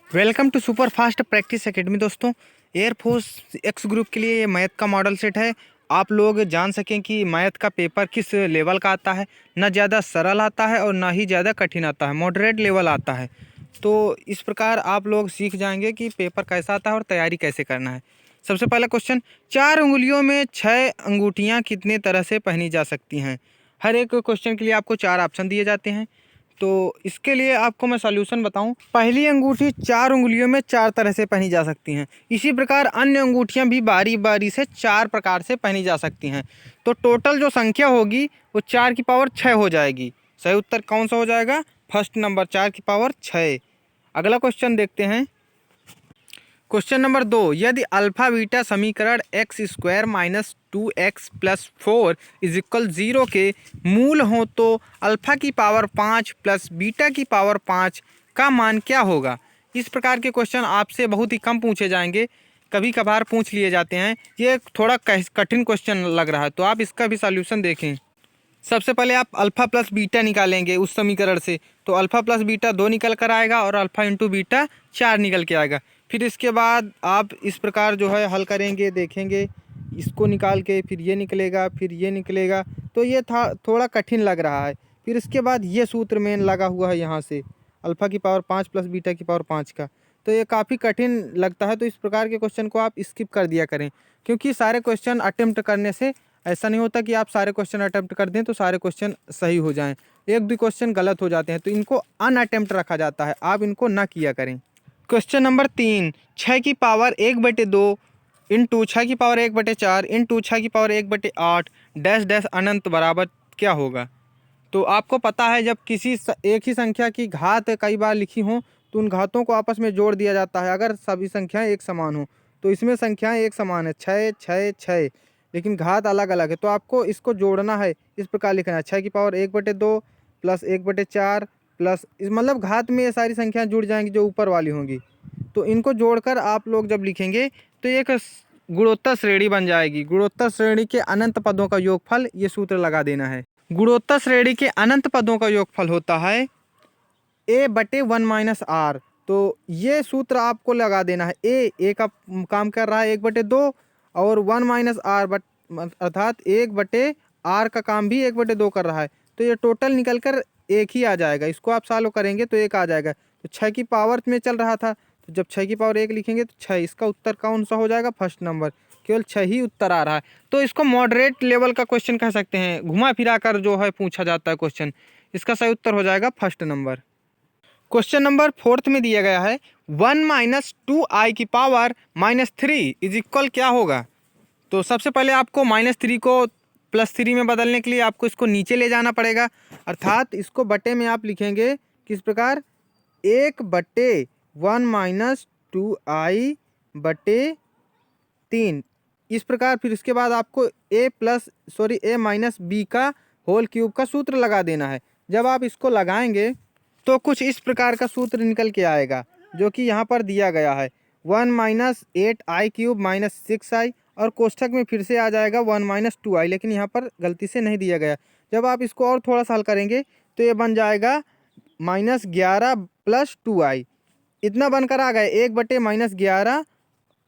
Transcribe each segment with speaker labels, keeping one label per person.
Speaker 1: Welcome to super fast practice academy. दोस्तों, air force X group के लिए ये मैथ का मॉडल सेट है। आप लोग जान सकें कि मैथ का पेपर किस लेवल का आता है। ना ज़्यादा सरल आता है और ना ही ज़्यादा कठिन आता है, मॉडरेट लेवल आता है। तो इस प्रकार आप लोग सीख जाएंगे कि पेपर कैसा आता है और तैयारी कैसे करना है। सबसे पहला क्वेश्चन, 4 उंगलियों में 6 अंगूठियाँ कितने तरह से पहनी जा सकती हैं। हर एक क्वेश्चन के लिए आपको 4 ऑप्शन दिए जाते हैं। तो इसके लिए आपको मैं सॉल्यूशन बताऊं। पहली अंगूठी 4 उंगलियों में 4 तरह से पहनी जा सकती हैं। इसी प्रकार अन्य अंगूठियां भी बारी बारी से 4 प्रकार से पहनी जा सकती हैं। तो टोटल जो संख्या होगी वो 4 की पावर 6 हो जाएगी। सही उत्तर कौन सा हो जाएगा? फर्स्ट नंबर, 4 की पावर 6। अगला क्वेश्चन देखते हैं। क्वेश्चन नंबर 2, यदि अल्फा बीटा समीकरण x square minus 2x+4 is equal 0 के मूल हों तो अल्फा की पावर 5 प्लस बीटा की पावर 5 का मान क्या होगा। इस प्रकार के क्वेश्चन आपसे बहुत ही कम पूछे जाएंगे, कभी कभार पूछ लिए जाते हैं। ये थोड़ा कठिन क्वेश्चन लग रहा है, तो आप इसका भी सॉल्यूशन देखें। सबसे पहले आप अल्फ़ा प्लस बीटा निकालेंगे उस समीकरण से, तो अल्फ़ा प्लस बीटा 2 निकल कर आएगा और अल्फ़ा इंटू बीटा 4 निकल के आएगा। फिर इसके बाद आप इस प्रकार जो है हल करेंगे, देखेंगे इसको निकाल के, फिर ये निकलेगा, फिर ये निकलेगा। तो ये था थोड़ा कठिन लग रहा है। फिर इसके बाद ये सूत्र मेन लगा हुआ है यहाँ से, अल्फ़ा की पावर 5 प्लस बीटा की पावर 5 का। तो ये काफ़ी कठिन लगता है, तो इस प्रकार के क्वेश्चन को आप स्किप कर दिया करें, क्योंकि सारे क्वेश्चन अटेम्प्ट करने से ऐसा नहीं होता कि आप सारे क्वेश्चन अटेम्प्ट कर दें तो सारे क्वेश्चन सही हो जाएं। एक भी क्वेश्चन गलत हो जाते हैं, तो इनको अनअटेम्प्ट रखा जाता है, आप इनको ना किया करें। क्वेश्चन नंबर 3, 6 की पावर 1/2 इंटू 6 की पावर 1/4 इंटू 6 की पावर 1/8 डैश डैश अनंत बराबर क्या होगा। तो आपको पता है, जब किसी एक ही संख्या की घात कई बार लिखी हों तो उन घातों को आपस में जोड़ दिया जाता है अगर सभी संख्याएं एक समान हो। तो इसमें संख्याएं एक समान है, 6 6 6, लेकिन घात अलग अलग है। तो आपको इसको जोड़ना है, इस प्रकार लिखना है 6 की पावर 1/2 प्लस 1/4 प्लस इस मतलब घात में ये सारी संख्याएं जुड़ जाएंगी जो ऊपर वाली होंगी। तो इनको जोड़कर आप लोग जब लिखेंगे तो एक गुणोत्तर श्रेणी बन जाएगी। गुणोत्तर श्रेणी के अनंत पदों का योगफल, ये सूत्र लगा देना है। गुणोत्तर श्रेणी के अनंत पदों का योगफल होता है a/1 - r। तो ये सूत्र आपको लगा देना है। ए का काम कर रहा है 1/2 और 1 - r अर्थात 1/r का काम भी 1/2 कर रहा है। तो ये टोटल निकल कर एक ही आ जाएगा। इसको आप सॉल्व करेंगे तो एक आ जाएगा। तो 6 की पावर में चल रहा था, तो जब 6 की पावर 1 लिखेंगे तो 6, इसका उत्तर कौन सा हो जाएगा? First number. केवल 6 ही उत्तर आ रहा है, तो इसको मॉडरेट लेवल का क्वेश्चन कह सकते हैं। घुमा फिरा कर जो है पूछा जाता है क्वेश्चन। इसका सही उत्तर हो जाएगा फर्स्ट नंबर। क्वेश्चन नंबर 4 में दिया गया है 1 - 2i की पावर -3 इज इक्वल क्या होगा। तो सबसे पहले आपको -3 को +3 में बदलने के लिए आपको इसको नीचे ले जाना पड़ेगा, अर्थात इसको बटे में आप लिखेंगे किस प्रकार, 1/1 - 2i/3 इस प्रकार। फिर इसके बाद आपको a - b का होल क्यूब का सूत्र लगा देना है। जब आप इसको लगाएंगे तो कुछ इस प्रकार का सूत्र निकल के आएगा, जो कि यहाँ पर दिया गया है 1 - 8i³ - 6i, और कोष्ठक में फिर से आ जाएगा 1 - 2i, लेकिन यहाँ पर गलती से नहीं दिया गया। जब आप इसको और थोड़ा सा हल करेंगे तो ये बन जाएगा -11 + 2i। इतना बनकर आ गए 1/-11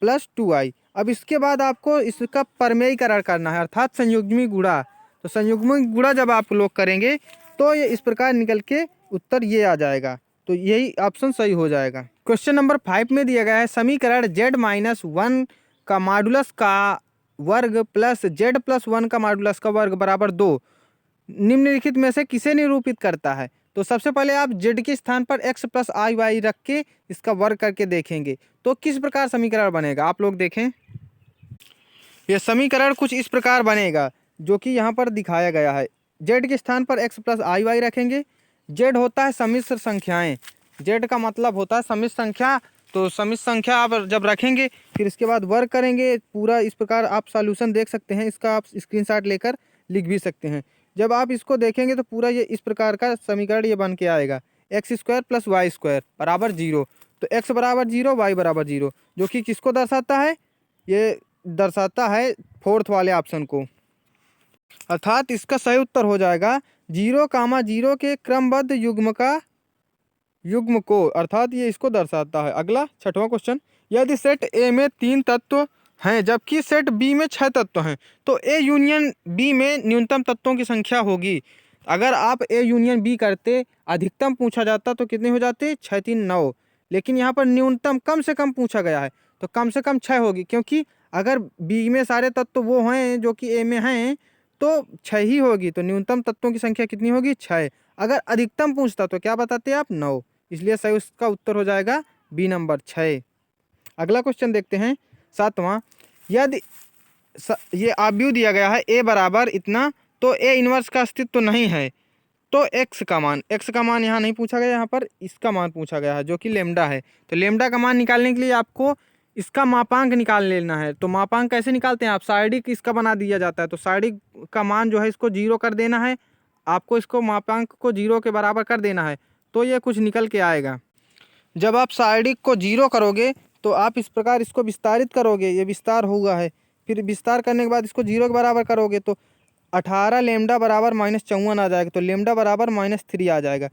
Speaker 1: + 2i। अब इसके बाद आपको इसका परमेयीकरण करना है, अर्थात संयुग्मी गुणा। तो संयुग्मी गुणा जब आप लोग करेंगे तो ये इस प्रकार निकल के उत्तर ये आ जाएगा। तो यही ऑप्शन सही हो जाएगा। क्वेश्चन नंबर 5 में दिया गया है समीकरण z-1 का मॉडुलस का वर्ग प्लस z+1 का मॉडुलस का वर्ग बराबर 2 निम्नलिखित में से किसे निरूपित करता है। तो सबसे पहले आप z के स्थान पर x + iy रख के इसका वर्ग करके देखेंगे तो किस प्रकार समीकरण बनेगा। आप लोग देखें, यह समीकरण कुछ इस प्रकार बनेगा, जो कि यहाँ पर दिखाया गया है। z के स्थान पर x + iy रखेंगे। z होता है सम्मिश्र संख्याएं, z का मतलब होता है सम्मिश्र संख्या। तो सम्मिश्र संख्या आप जब रखेंगे फिर इसके बाद वर्ग करेंगे। पूरा इस प्रकार आप सॉल्यूशन देख सकते हैं, इसका आप स्क्रीनशॉट लेकर लिख भी सकते हैं। जब आप इसको देखेंगे तो पूरा ये इस प्रकार का समीकरण ये बन के आएगा, x² + y² बराबर 0। तो x बराबर 0, y बराबर 0, जो कि किसको दर्शाता है? ये दर्शाता है फोर्थ वाले ऑप्शन को, अर्थात इसका सही उत्तर हो जाएगा 0, 0 के क्रमबद्ध युग्म का युग्म को, अर्थात ये इसको दर्शाता है। अगला 6वां क्वेश्चन, यदि सेट ए में 3 तत्व हैं जबकि सेट बी में 6 तत्व हैं तो ए यूनियन बी में न्यूनतम तत्वों की संख्या होगी। अगर आप ए यूनियन बी करते, अधिकतम पूछा जाता तो कितने हो जाते, 6 3 9, लेकिन यहाँ पर न्यूनतम कम से कम पूछा गया है तो कम से कम 6 होगी, क्योंकि अगर बी में सारे तत्व वो हैं जो कि ए में हैं तो 6 ही होगी, तो न्यूनतम तत्वों की संख्या कितनी होगी, 6। अगर अधिकतम पूछता तो क्या बताते आप, 9, इसलिए सही उसका उत्तर हो जाएगा बी नंबर 6। अगला क्वेश्चन देखते हैं 7वां, यदि ये आव्यूह दिया गया है ए बराबर इतना तो ए इनवर्स का अस्तित्व तो नहीं है, तो एक्स का मान यहाँ नहीं पूछा गया, यहाँ पर इसका मान पूछा गया है जो कि लेमडा है। तो लेमडा का मान निकालने के लिए आपको इसका मापांक निकाल लेना है। तो मापांक कैसे निकालते हैं आप, साइडिक इसका बना दिया जाता है, तो साइडिक का मान जो है इसको 0 कर देना है, आपको इसको मापांक को 0 के बराबर कर देना है, तो ये कुछ निकल के आएगा। जब आप साइडिक को 0 करोगे तो आप इस प्रकार इसको विस्तारित करोगे, ये विस्तार हुआ है, फिर विस्तार करने के बाद इसको 0 के बराबर करोगे तो 18 लेमडा बराबर -54 आ जाएगा, तो लेमडा बराबर -3 आ जाएगा।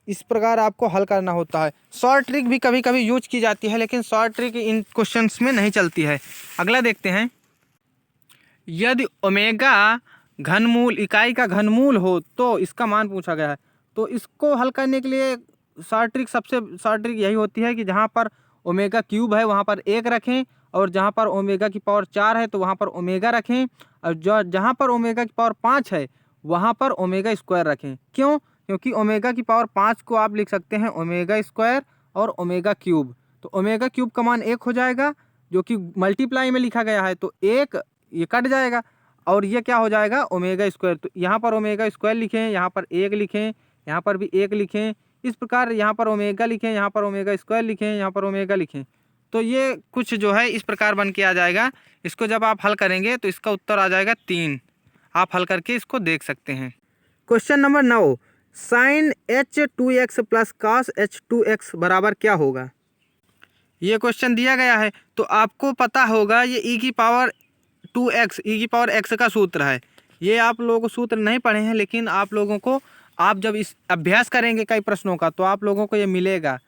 Speaker 1: इस प्रकार आपको हल करना होता है। शॉर्ट ट्रिक भी कभी कभी यूज की जाती है, लेकिन शॉर्ट ट्रिक इन क्वेश्चंस में नहीं चलती है। अगला देखते हैं, यदि ओमेगा घनमूल इकाई का घनमूल हो तो इसका मान पूछा गया है। तो इसको हल करने के लिए सबसे शॉर्ट ट्रिक यही होती है कि जहाँ पर ओमेगा क्यूब है वहाँ पर 1 रखें, और जहाँ पर ओमेगा की पावर 4 है तो वहाँ पर ओमेगा रखें, और जहाँ पर ओमेगा की पावर 5 है वहाँ पर ओमेगा स्क्वायर रखें। क्यों? क्योंकि ओमेगा की पावर 5 को आप लिख सकते हैं ओमेगा स्क्वायर और ओमेगा क्यूब, तो ओमेगा क्यूब का मान 1 हो जाएगा जो कि मल्टीप्लाई में लिखा गया है, तो 1 ये कट जाएगा और ये क्या हो जाएगा, ओमेगा स्क्वायर। तो यहाँ पर ओमेगा स्क्वायर लिखें, यहाँ पर 1 लिखें, यहाँ पर भी 1 लिखें, इस प्रकार यहाँ पर ओमेगा लिखें, यहाँ पर ओमेगा स्क्वायर लिखें, यहाँ पर ओमेगा लिखें, तो ये कुछ जो है इस प्रकार बन के आ जाएगा। इसको जब आप हल करेंगे तो इसका उत्तर आ जाएगा 3। आप हल करके इसको देख सकते हैं। Question number 9, sine h2x plus cos h2x बराबर क्या होगा। ये क्वेश्चन दिया गया है तो आपको पता होगा ये e की पावर 2x e की पावर x का सूत्र है। ये आप लोगों को सूत्र नहीं पढ़े हैं, लेकिन आप लोगों को आप जब इस अभ्यास करेंगे कई प्रश्नों का तो आप लोगों को ये मिलेगा।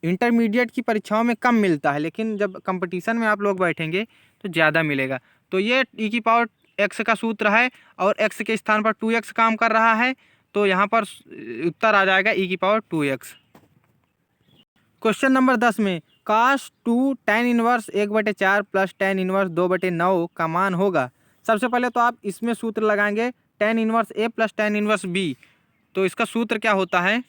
Speaker 1: इंटरमीडिएट की परीक्षाओं में कम मिलता है, लेकिन जब कंपटीशन में आप लोग बैठेंगे तो ज़्यादा मिलेगा। तो ये e की पावर x का सूत्र है और x के स्थान पर 2x काम कर रहा है, तो यहाँ पर उत्तर आ जाएगा e की पावर 2x। क्वेश्चन नंबर 10 में cos 2 tan inverse 1/4 plus tan inverse 2/9 का मान होगा। सबसे पहले तो आप इसमें सूत्र लगाएंगे tan inverse a plus tan inverse b। तो इसका सूत्र क्या होता है,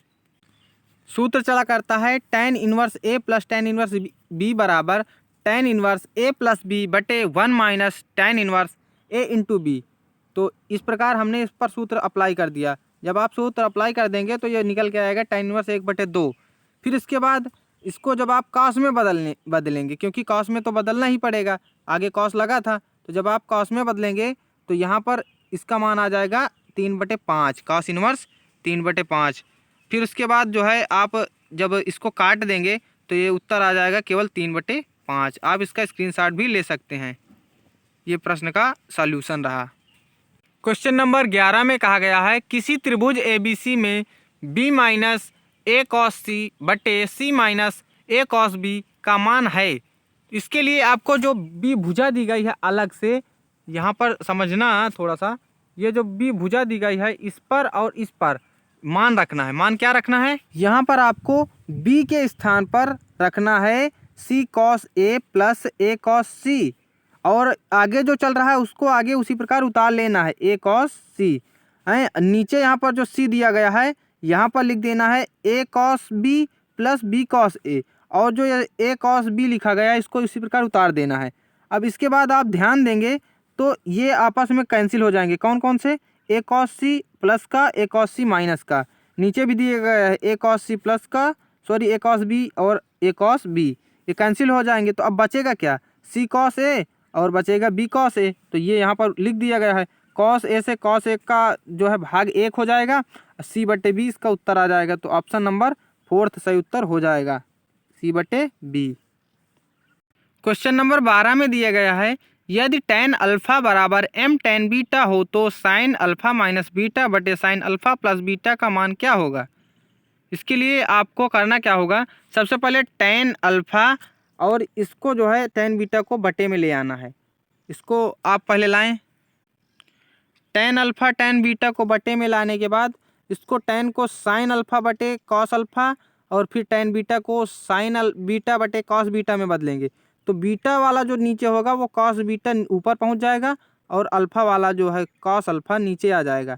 Speaker 1: सूत्र चला करता है tan inverse a plus tan inverse b बराबर tan inverse a plus b बटे 1 minus tan inverse a into B. तो इस प्रकार हमने इस पर सूत्र अप्लाई कर दिया। जब आप सूत्र अप्लाई कर देंगे तो ये निकल के आएगा tan इनवर्स 1/2। फिर इसके बाद इसको जब आप कॉस में बदलेंगे, क्योंकि कॉस में तो बदलना ही पड़ेगा, आगे कॉस लगा था, तो जब आप कॉस में बदलेंगे तो यहाँ पर इसका मान आ जाएगा 3/5, कॉस इनवर्स 3/5। फिर उसके बाद जो है आप जब इसको काट देंगे तो ये उत्तर आ जाएगा केवल 3/5। आप इसका स्क्रीनशॉट भी ले सकते हैं। ये प्रश्न का सॉल्यूशन रहा। क्वेश्चन नंबर 11 में कहा गया है किसी त्रिभुज ABC में b minus a cos c बटे c minus a cos b का मान है। इसके लिए आपको जो b भुजा दी गई है अलग से यहाँ पर समझना थोड़ा सा, ये जो b भुजा दी गई है इस पर और इस पर मान रखना है। मान क्या रखना है, यहाँ पर आपको b के स्थान पर रखना है c cos a plus a cos c, और आगे जो चल रहा है उसको आगे उसी प्रकार उतार लेना है a cos c। नीचे यहाँ पर जो c दिया गया है यहाँ पर लिख देना है a cos b plus b cos a, और जो ये a cos b लिखा गया है इसको इसी प्रकार उतार देना है। अब इसके बाद आप ध्यान देंगे तो ये आपस में कैंसिल हो जाएंगे। कौन कौन से, a cos c प्लस का, a cos c माइनस का, नीचे भी दिया गया है a cos c प्लस का, a cos b और a cos b, ये कैंसिल हो जाएंगे। तो अब बचेगा क्या, c cos a और बचेगा b cos a। तो ये यहाँ पर लिख दिया गया है cos a से cos a का जो है भाग 1 हो जाएगा, c/b इसका उत्तर आ जाएगा। तो ऑप्शन नंबर 4 सही उत्तर हो जाएगा, c/b। क्वेश्चन नंबर 12 में दिया गया है यदि tan अल्फा बराबर m tan बीटा हो तो sin अल्फा माइनस बीटा बटे sin अल्फा प्लस बीटा का मान क्या होगा। इसके लिए आपको करना क्या होगा, सबसे पहले tan अल्फ़ा और इसको जो है tan बीटा को बटे में ले आना है। इसको आप पहले लाएं, tan अल्फ़ा tan बीटा को बटे में लाने के बाद इसको tan को sin अल्फ़ा बटे cos अल्फ़ा और फिर tan बीटा को sin बीटा बटे cos बीटा में बदलेंगे। तो बीटा वाला जो नीचे होगा वो cos बीटा ऊपर पहुंच जाएगा और अल्फ़ा वाला जो है cos अल्फ़ा नीचे आ जाएगा।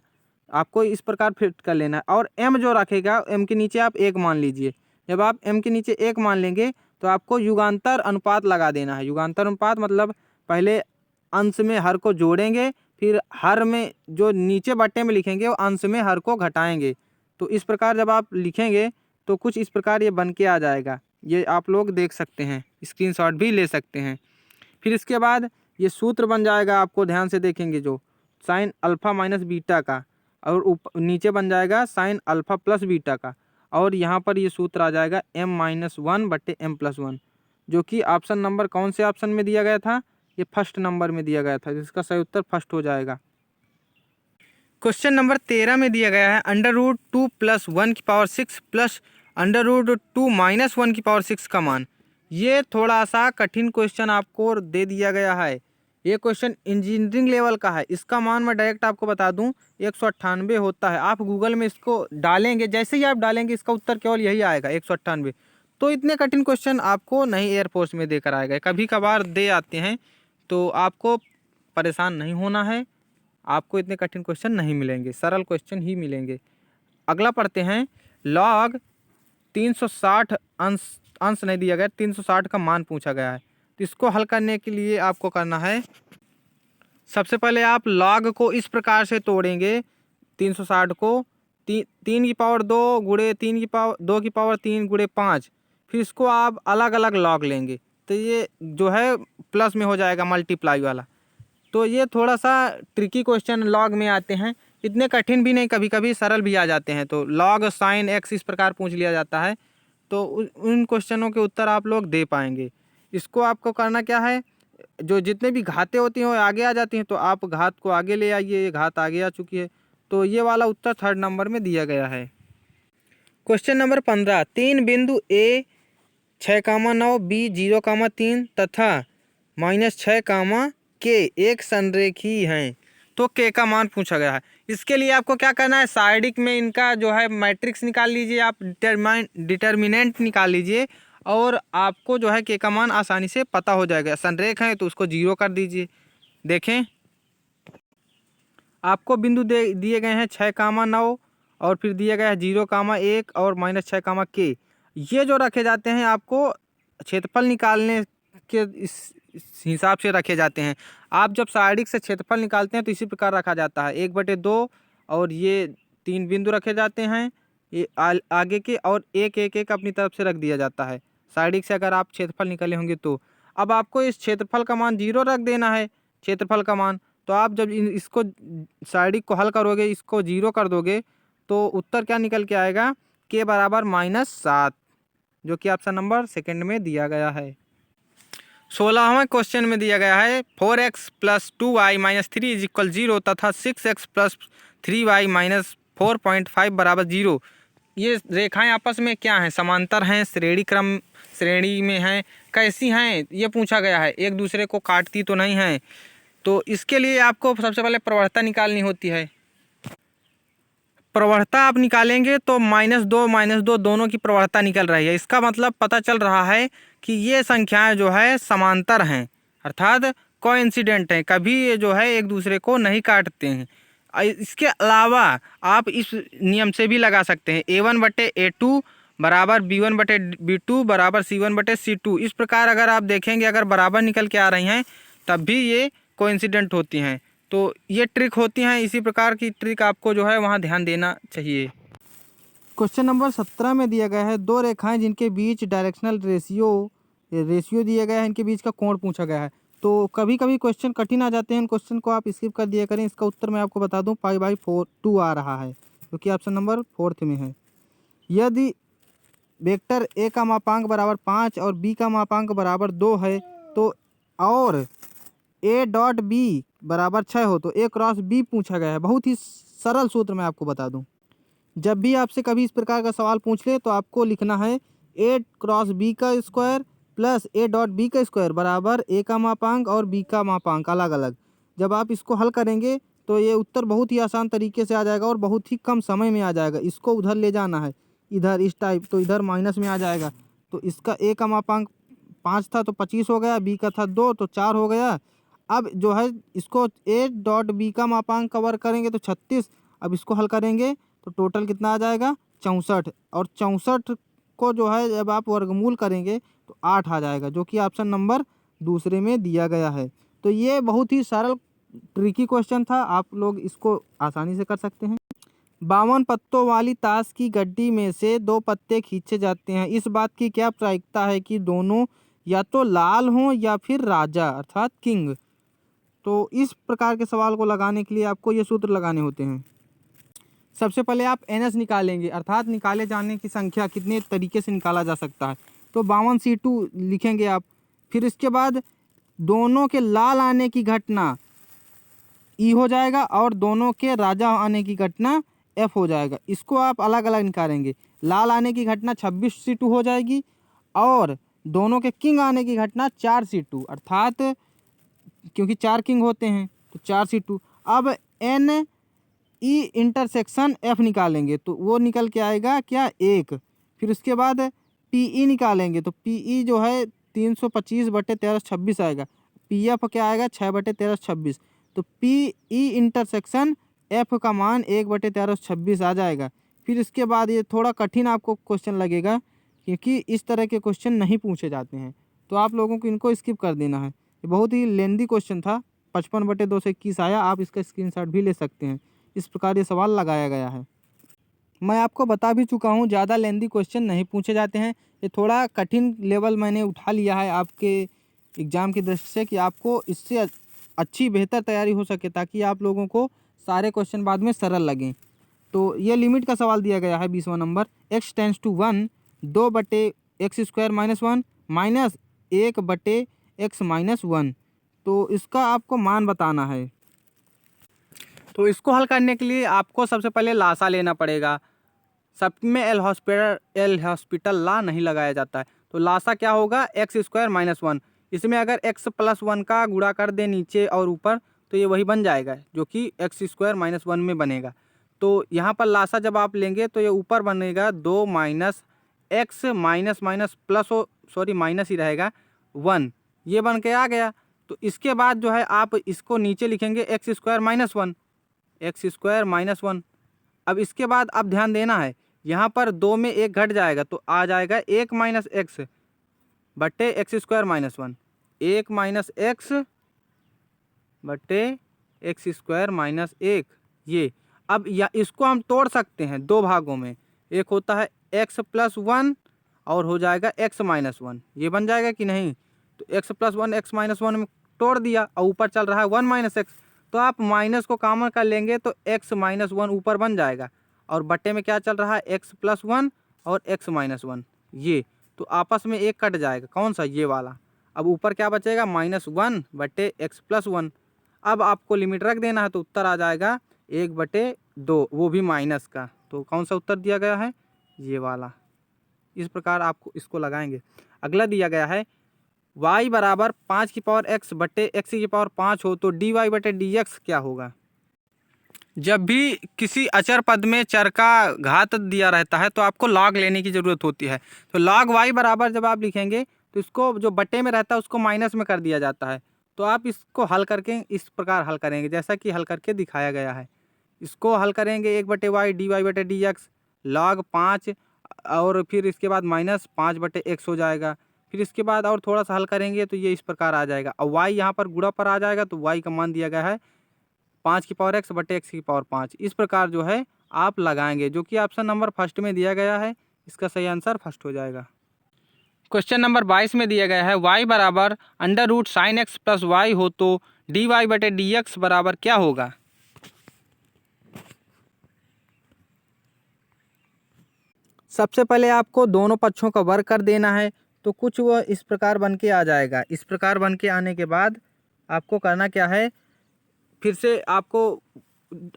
Speaker 1: आपको इस प्रकार फिट कर लेना है। और m जो रखेगा, m के नीचे आप 1 मान लीजिए। जब आप m के नीचे 1 मान लेंगे तो आपको युगांतर अनुपात लगा देना है। युगांतर अनुपात मतलब पहले अंश में हर को जोड़ेंगे, फिर हर में जो नीचे बट्टे में लिखेंगे वो अंश में हर को घटाएंगे। तो इस प्रकार जब आप लिखेंगे तो कुछ इस प्रकार ये बन के आ जाएगा। ये आप लोग देख सकते हैं, स्क्रीनशॉट भी ले सकते हैं। फिर इसके बाद ये सूत्र बन जाएगा, आपको ध्यान से देखेंगे, जो साइन अल्फ़ा माइनस बीटा का, और नीचे बन जाएगा साइन अल्फ़ा प्लस बीटा का, और यहाँ पर ये सूत्र आ जाएगा m-1 बट्टे m+1, जो कि ऑप्शन नंबर कौन से ऑप्शन में दिया गया था, ये फर्स्ट नंबर में दिया गया था, जिसका सही उत्तर फर्स्ट हो जाएगा। क्वेश्चन नंबर 13 में दिया गया है √2 + 1 की पावर 6 प्लस √2 - 1 की पावर 6 का मान। ये थोड़ा सा कठिन क्वेश्चन आपको दे दिया गया है। ये क्वेश्चन इंजीनियरिंग लेवल का है। इसका मान मैं डायरेक्ट आपको बता दूं 198 होता है। आप गूगल में इसको डालेंगे, जैसे ही आप डालेंगे इसका उत्तर केवल यही आएगा 198। तो इतने कठिन क्वेश्चन आपको नहीं एयरफोर्स में देकर आएगा, कभी कभार दे आते हैं, तो आपको परेशान नहीं होना है। आपको इतने कठिन क्वेश्चन नहीं मिलेंगे, सरल क्वेश्चन ही मिलेंगे। अगला पढ़ते हैं, लॉग 360 अंश नहीं दिया गया, 360 का मान पूछा गया है। तो इसको हल करने के लिए आपको करना है, सबसे पहले आप लॉग को इस प्रकार से तोड़ेंगे 360 को, 3 की पावर 2 गुणे 3 की पावर 2 की पावर 3 गुणे 5, फिर इसको आप अलग अलग लॉग लेंगे तो ये जो है प्लस में हो जाएगा, मल्टीप्लाई वाला। तो ये थोड़ा सा ट्रिकी क्वेश्चन लॉग में आते हैं, इतने कठिन भी नहीं, कभी कभी सरल भी आ जाते हैं। तो लॉग साइन x इस प्रकार पूछ लिया जाता है, तो उन क्वेश्चनों के उत्तर आप लोग दे पाएंगे। इसको आपको करना क्या है, जो जितने भी घातें होती हैं वो आगे आ जाती हैं, तो आप घात को आगे ले आइए, ये घात आगे आ चुकी है, तो ये वाला उत्तर थर्ड नंबर में दिया गया है। क्वेश्चन नंबर 15, 3 बिंदु A 6,9 B 0,3 तथा -6, K एक संरेखी हैं, तो K का मान पूछा गया है। इसके लिए आपको क्या करना है, साइडिक में इनका जो है मैट्रिक्स निकाल लीजिए, आप डिटर्मिनेंट निकाल लीजिए, और आपको जो है K का मान आसानी से पता हो जाएगा। संरेख है तो उसको 0 कर दीजिए। देखें, आपको बिंदु दिए गए हैं 6,9 और फिर दिया गया है 0,1 और -6, K। ये जो रखे जाते हैं आपको क्षेत्रफल निकालने के इस हिसाब से रखे जाते हैं। आप जब साइडिक से क्षेत्रफल निकालते हैं तो इसी प्रकार रखा जाता है, 1/2, और ये 3 बिंदु रखे जाते हैं, ये आगे के, और एक एक एक अपनी तरफ से रख दिया जाता है साइडिक से, अगर आप क्षेत्रफल निकाले होंगे तो। अब आपको इस क्षेत्रफल का मान 0 रख देना है, क्षेत्रफल का मान। तो आप जब इसको साइडिक को हल करोगे, इसको 0 कर दोगे, तो उत्तर क्या निकल के आएगा, K बराबर -7, जो कि ऑप्शन नंबर सेकंड में दिया गया है। 16वें क्वेश्चन में दिया गया है 4x + 2y - 3 = 0 तथा 6x + 3y - 4.5 = 0। ये रेखाएं आपस में क्या हैं, समांतर हैं, श्रेणी में हैं, कैसी हैं, ये पूछा गया है। एक दूसरे को काटती तो नहीं हैं। तो इसके लिए आपको सबसे पहले प्रवणता निकालनी होती है। प्रवणता आप निकालेंगे तो -2 दोनों की प्रवणता निकल रही है। इसका मतलब पता चल रहा है कि ये संख्याएं जो है समांतर हैं, अर्थात कोइंसिडेंट हैं, कभी ये जो है एक दूसरे को नहीं काटते हैं। इसके अलावा आप इस नियम से भी लगा सकते हैं, A1/A2 बराबर B1/B2 बराबर C1/C2। इस प्रकार अगर आप देखेंगे, अगर बराबर निकल के आ रही हैं तब भी ये कोइंसिडेंट होती हैं। तो ये ट्रिक होती हैं, इसी प्रकार की ट्रिक आपको जो है वहाँ ध्यान देना चाहिए। क्वेश्चन नंबर 17 में दिया गया है 2 रेखाएं जिनके बीच डायरेक्शनल रेशियो दिया गया है, इनके बीच का कोण पूछा गया है। तो कभी कभी क्वेश्चन कठिन आ जाते हैं, इन क्वेश्चन को आप स्किप कर दिया करें। इसका उत्तर मैं आपको बता दूं π/2 आ रहा है, जो कि ऑप्शन नंबर 4 में है। यदि वेक्टर A का मापांक बराबर 5 और B का मापांक बराबर 2 है, तो और A.B बराबर 6 हो, तो A क्रॉस B पूछा गया है। बहुत ही सरल सूत्र मैं आपको बता दूं, जब भी आपसे कभी इस प्रकार का सवाल पूछ ले तो आपको लिखना है ए क्रॉस बी का square plus A dot B का स्क्वायर बराबर ए का मापांक और बी का मापांक अलग अलग। जब आप इसको हल करेंगे तो ये उत्तर बहुत ही आसान तरीके से आ जाएगा और बहुत ही कम समय में आ जाएगा। इसको उधर ले जाना है, इधर इस टाइप, तो इधर माइनस में आ जाएगा। तो इसका ए का मापांक 5 था तो 25 हो गया, बी का था 2 तो 4 हो गया। अब जो है इसको ए डॉट बी का मापांक कवर करेंगे तो 36। अब इसको हल करेंगे तो टोटल कितना आ जाएगा 64, और 64 को जो है जब आप वर्गमूल करेंगे तो 8 आ जाएगा, जो कि ऑप्शन नंबर दूसरे में दिया गया है। तो ये बहुत ही सरल ट्रिकी क्वेश्चन था, आप लोग इसको आसानी से कर सकते हैं। 52 पत्तों वाली ताश की गड्डी में से 2 पत्ते खींचे जाते हैं, इस बात की क्या प्रायिकता है कि दोनों या तो लाल हों या फिर राजा अर्थात किंग। तो इस प्रकार के सवाल को लगाने के लिए आपको ये सूत्र लगाने होते हैं। सबसे पहले आप NS निकालेंगे, अर्थात निकाले जाने की संख्या कितने तरीके से निकाला जा सकता है। तो 52C2 लिखेंगे आप। फिर इसके बाद दोनों के लाल आने की घटना ई हो जाएगा और दोनों के राजा आने की घटना एफ हो जाएगा। इसको आप अलग अलग निकालेंगे। लाल आने की घटना 26C2 हो जाएगी और दोनों के किंग आने की घटना 4C2, अर्थात क्योंकि 4 किंग होते हैं तो 4C2। अब एन ई इंटरसेक्शन एफ निकालेंगे तो वो निकल के आएगा क्या 1। फिर उसके बाद पी ई निकालेंगे तो पी ई जो है 325/1326 आएगा। पी एफ क्या आएगा 6/1326। तो पी ई इंटरसेक्शन एफ का मान 1/1326 आ जाएगा। फिर इसके बाद ये थोड़ा कठिन आपको क्वेश्चन लगेगा क्योंकि इस तरह के क्वेश्चन नहीं पूछे जाते हैं, तो आप लोगों को इनको स्किप कर देना है। ये बहुत ही लेंदी क्वेश्चन था, 55/221 आया, आप इसका स्क्रीनशॉट भी ले सकते हैं। इस प्रकार ये सवाल लगाया गया है। मैं आपको बता भी चुका हूँ ज़्यादा लेंदी क्वेश्चन नहीं पूछे जाते हैं। ये थोड़ा कठिन लेवल मैंने उठा लिया है आपके एग्ज़ाम की दृष्टि से कि आपको इससे अच्छी बेहतर तैयारी हो सके, ताकि आप लोगों को सारे क्वेश्चन बाद में सरल लगें। तो ये लिमिट का सवाल दिया गया है 20वां number. x tends to 1 2/x² - 1 minus 1/x-1। तो इसका आपको मान बताना है। तो इसको हल करने के लिए आपको सबसे पहले लासा लेना पड़ेगा। सब में एल हॉस्पिटल ला नहीं लगाया जाता है। तो लासा क्या होगा x² - 1। इसमें अगर x + 1 का गुणा कर दे नीचे और ऊपर तो ये वही बन जाएगा जो कि x² - 1 में बनेगा। तो यहाँ पर लासा जब आप लेंगे तो ये ऊपर बनेगा 2 - x माइनस प्लस हो, सॉरी माइनस ही रहेगा 1, ये बन के आ गया। तो इसके बाद जो है आप इसको नीचे लिखेंगे x² - 1, x² - 1। अब इसके बाद आप ध्यान देना है, यहाँ पर 2 में 1 घट जाएगा तो आ जाएगा 1 - x बट्टे x² - 1, 1 - x बट्टे x² - 1 ये। अब या इसको हम तोड़ सकते हैं दो भागों में, एक होता है x + 1 और हो जाएगा x - 1, ये बन जाएगा कि नहीं। तो x + 1 x - 1 में तोड़ दिया और ऊपर चल रहा है 1 - x, तो आप माइनस को कॉमन कर लेंगे तो x - 1 ऊपर बन जाएगा और बट्टे में क्या चल रहा है x + 1 और x - 1 ये। तो आपस में एक कट जाएगा, कौन सा ये वाला। अब ऊपर क्या बचेगा -1/x + 1। अब आपको लिमिट रख देना है तो उत्तर आ जाएगा 1/2, वो भी माइनस का। तो कौन सा उत्तर दिया गया है ये वाला। इस प्रकार आपको इसको लगाएंगे। अगला दिया गया है y बराबर 5x बट्टे x⁵ हो तो dy/dx क्या होगा। जब भी किसी अचर पद में चर का घात दिया रहता है तो आपको लॉग लेने की ज़रूरत होती है। तो log y बराबर जब आप लिखेंगे तो इसको जो बट्टे में रहता है उसको माइनस में कर दिया जाता है। तो आप इसको हल करके इस प्रकार हल करेंगे जैसा कि हल करके दिखाया गया है। इसको हल करेंगे 1/y dy/dx log 5 और फिर इसके बाद -5/x हो जाएगा। फिर इसके बाद और थोड़ा सा हल करेंगे तो ये इस प्रकार आ जाएगा। और y यहाँ पर गुणा पर आ जाएगा तो y का मान दिया गया है 5x बटे x⁵। इस प्रकार जो है आप लगाएंगे, जो कि ऑप्शन नंबर फर्स्ट में दिया गया है। इसका सही आंसर फर्स्ट हो जाएगा। क्वेश्चन नंबर 22 में दिया गया है y बराबर √sin x + y हो तो dy/dx बराबर क्या होगा। सबसे पहले आपको दोनों पक्षों का वर्ग कर देना है तो कुछ वह इस प्रकार बन के आ जाएगा। इस प्रकार बन के आने के बाद आपको करना क्या है, फिर से आपको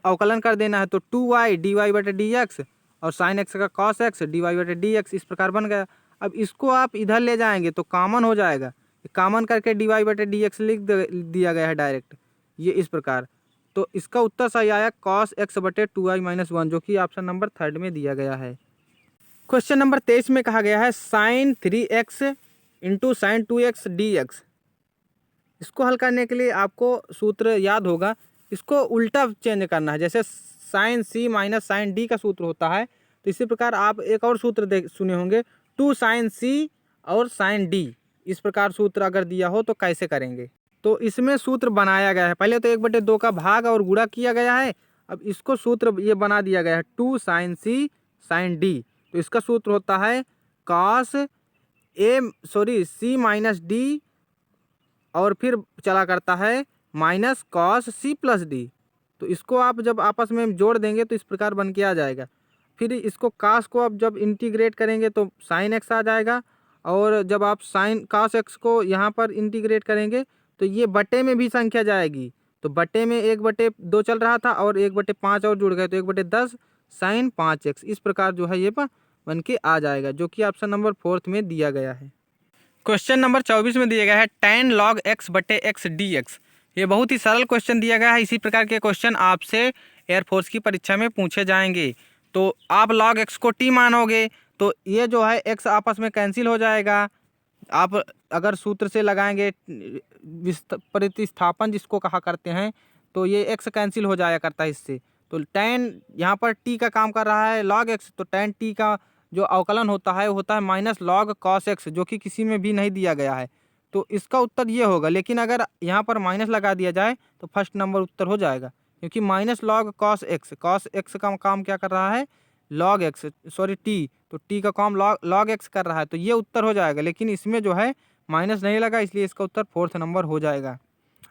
Speaker 1: अवकलन कर देना है। तो 2y dy/dx और साइन एक्स का कॉस एक्स dy/dx इस प्रकार बन गया। अब इसको आप इधर ले जाएंगे तो कॉमन हो जाएगा, कॉमन करके dy/dx लिख दिया गया है डायरेक्ट, ये इस प्रकार। तो इसका उत्तर सही आया cos x/2i-1, जो कि ऑप्शन नंबर 3 में दिया गया है। क्वेश्चन नंबर 23 में कहा गया है sin 3x into sine 2x dx। इसको हल करने के लिए आपको सूत्र याद होगा, इसको उल्टा चेंज करना है। जैसे साइन सी माइनस साइन डी का सूत्र होता है, तो इसी प्रकार आप एक और सूत्र सुने होंगे 2 साइन सी और साइन डी। इस प्रकार सूत्र अगर दिया हो तो कैसे करेंगे, तो इसमें सूत्र बनाया गया है। पहले तो 1/2 का भाग और गुणा किया गया है, अब इसको सूत्र ये बना दिया गया है 2 साइन सी साइन डी। तो इसका सूत्र होता है कॉस सी माइनस डी और फिर चला करता है minus cos C plus D. तो इसको आप जब आपस में जोड़ देंगे तो इस प्रकार बन के आ जाएगा। फिर इसको कास को आप जब इंटीग्रेट करेंगे तो साइन एक्स आ जाएगा, और जब आप साइन कास एक्स को यहाँ पर इंटीग्रेट करेंगे तो ये बटे में भी संख्या जाएगी। तो बटे में 1/2 चल रहा था और 1/5 और जुड़ गए तो 1/10 साइन 5x। इस प्रकार जो है ये बन के आ जाएगा, जो कि ऑप्शन नंबर 4 में दिया गया है। क्वेश्चन नंबर 24 में दिया गया है tan log x/x dx। ये बहुत ही सरल क्वेश्चन दिया गया है। इसी प्रकार के क्वेश्चन आपसे एयरफोर्स की परीक्षा में पूछे जाएंगे। तो आप log x को t मानोगे तो ये जो है x आपस में कैंसिल हो जाएगा। आप अगर सूत्र से लगाएंगे प्रतिस्थापन जिसको कहा करते हैं, तो ये x कैंसिल हो जाया करता है इससे। तो tan यहाँ पर t का काम कर रहा है log x, तो tan t का जो अवकलन होता है वो होता है माइनस लॉग कॉस एक्स, जो कि किसी में भी नहीं दिया गया है। तो इसका उत्तर ये होगा, लेकिन अगर यहाँ पर माइनस लगा दिया जाए तो फर्स्ट नंबर उत्तर हो जाएगा, क्योंकि माइनस लॉग कॉस एक्स का काम क्या कर रहा है लॉग एक्स, सॉरी टी, तो टी का काम लॉग एक्स कर रहा है, तो ये उत्तर हो जाएगा। लेकिन इसमें जो है माइनस नहीं लगा, इसलिए इसका उत्तर 4th नंबर हो जाएगा।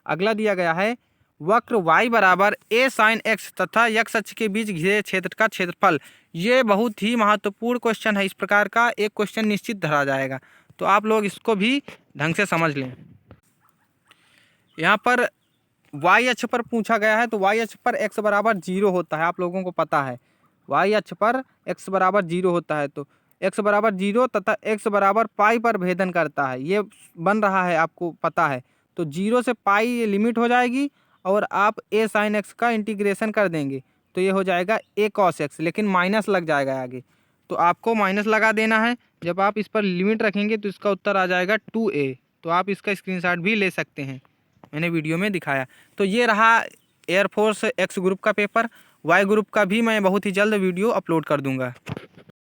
Speaker 1: अगला दिया गया है वक्र y बराबर a साइन x तथा x अक्ष के बीच घिरे क्षेत्र का क्षेत्रफल। ये बहुत ही महत्वपूर्ण क्वेश्चन है। इस प्रकार का एक क्वेश्चन निश्चित धरा जाएगा, तो आप लोग इसको भी ढंग से समझ लें। यहाँ पर y अक्ष पर पूछा गया है, तो y अक्ष पर x बराबर 0 होता है, आप लोगों को पता है y अक्ष पर x बराबर 0 होता है। तो x बराबर 0 तथा x बराबर पाई पर भेदन करता है, ये बन रहा है, आपको पता है। तो 0 से पाई ये लिमिट हो जाएगी और आप a साइन एक्स का इंटीग्रेशन कर देंगे तो ये हो जाएगा a कॉस एक्स, लेकिन माइनस लग जाएगा आगे, तो आपको माइनस लगा देना है। जब आप इस पर लिमिट रखेंगे तो इसका उत्तर आ जाएगा 2a। तो आप इसका स्क्रीनशॉट भी ले सकते हैं, मैंने वीडियो में दिखाया। तो ये रहा एयरफोर्स एक्स ग्रुप का पेपर। वाई ग्रुप का भी मैं बहुत ही जल्द वीडियो अपलोड कर दूंगा।